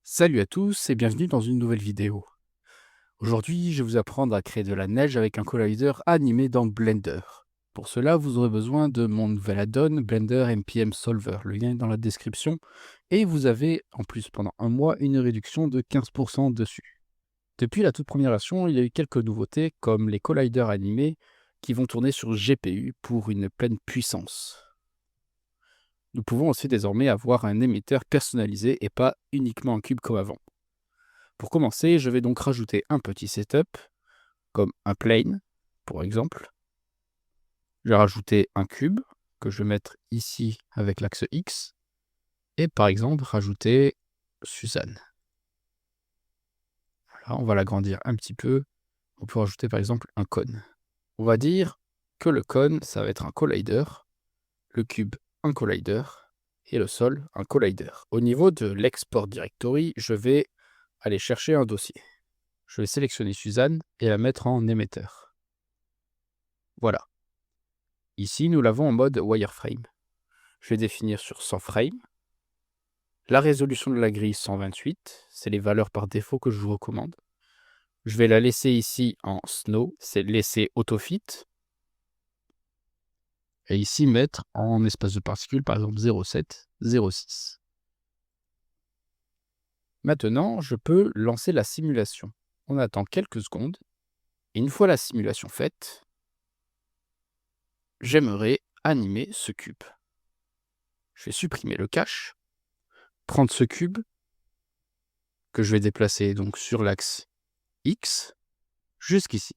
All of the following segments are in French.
Salut à tous et bienvenue dans une nouvelle vidéo. Aujourd'hui, je vais vous apprendre à créer de la neige avec un collider animé dans Blender. Pour cela, vous aurez besoin de mon nouvel add-on Blender NPM Solver. Le lien est dans la description. Et vous avez, en plus pendant un mois, une réduction de 15% dessus. Depuis la toute première version, il y a eu quelques nouveautés comme les colliders animés qui vont tourner sur GPU pour une pleine puissance. Nous pouvons aussi désormais avoir un émetteur personnalisé et pas uniquement un cube comme avant. Pour commencer, je vais donc rajouter un petit setup, comme un plane, pour exemple. Je vais rajouter un cube, que je vais mettre ici avec l'axe X. Et par exemple, rajouter Suzanne. Voilà, on va l'agrandir un petit peu. On peut rajouter par exemple un cône. On va dire que le cône, ça va être un collider, le cube, un collider, et le sol, un collider. Au niveau de l'export directory, je vais aller chercher un dossier. Je vais sélectionner Suzanne et la mettre en émetteur. Voilà. Ici, nous l'avons en mode wireframe. Je vais définir sur 100 frames. La résolution de la grille 128, c'est les valeurs par défaut que je vous recommande. Je vais la laisser ici en snow, c'est laisser autofit. Et ici, mettre en espace de particules, par exemple 0,7, 0,6. Maintenant, je peux lancer la simulation. On attend quelques secondes. Et une fois la simulation faite, j'aimerais animer ce cube. Je vais supprimer le cache, prendre ce cube, que je vais déplacer donc sur l'axe X, jusqu'ici.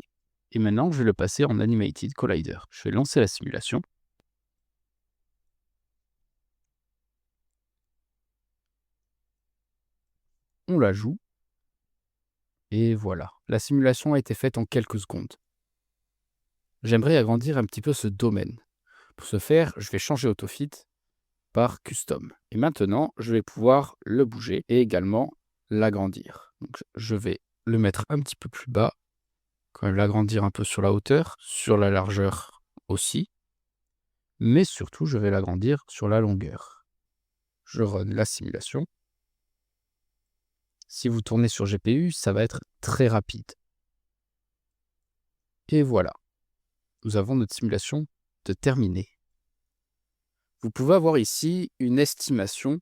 Et maintenant, je vais le passer en Animated Collider. Je vais lancer la simulation. On la joue. Et voilà, la simulation a été faite en quelques secondes. J'aimerais agrandir un petit peu ce domaine. Pour ce faire, je vais changer Autofit par Custom. Et maintenant, je vais pouvoir le bouger et également l'agrandir. Donc, je vais le mettre un petit peu plus bas, quand même l'agrandir un peu sur la hauteur, sur la largeur aussi, mais surtout, je vais l'agrandir sur la longueur. Je run la simulation. Si vous tournez sur GPU, ça va être très rapide. Et voilà, nous avons notre simulation de terminée. Vous pouvez avoir ici une estimation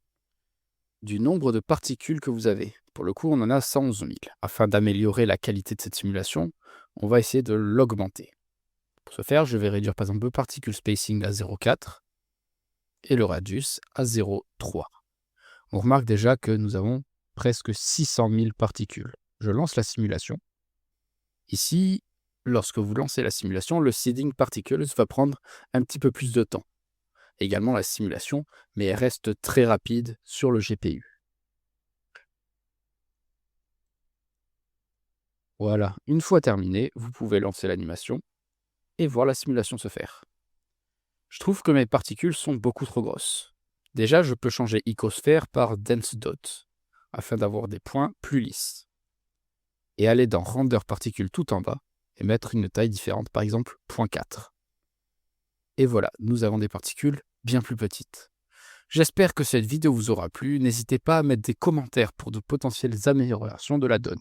du nombre de particules que vous avez. Pour le coup, on en a 111 000. Afin d'améliorer la qualité de cette simulation, on va essayer de l'augmenter. Pour ce faire, je vais réduire par exemple le particle spacing à 0,4 et le radius à 0,3. On remarque déjà que nous avons presque 600 000 particules. Je lance la simulation. Ici, lorsque vous lancez la simulation, le seeding particles va prendre un petit peu plus de temps. Également la simulation, mais elle reste très rapide sur le GPU. Voilà, une fois terminé, vous pouvez lancer l'animation et voir la simulation se faire. Je trouve que mes particules sont beaucoup trop grosses. Déjà, je peux changer Icosphere par Dense Dot, afin d'avoir des points plus lisses. Et aller dans Render Particules tout en bas, et mettre une taille différente, par exemple 0,4. Et voilà, nous avons des particules bien plus petites. J'espère que cette vidéo vous aura plu. N'hésitez pas à mettre des commentaires pour de potentielles améliorations de la donne.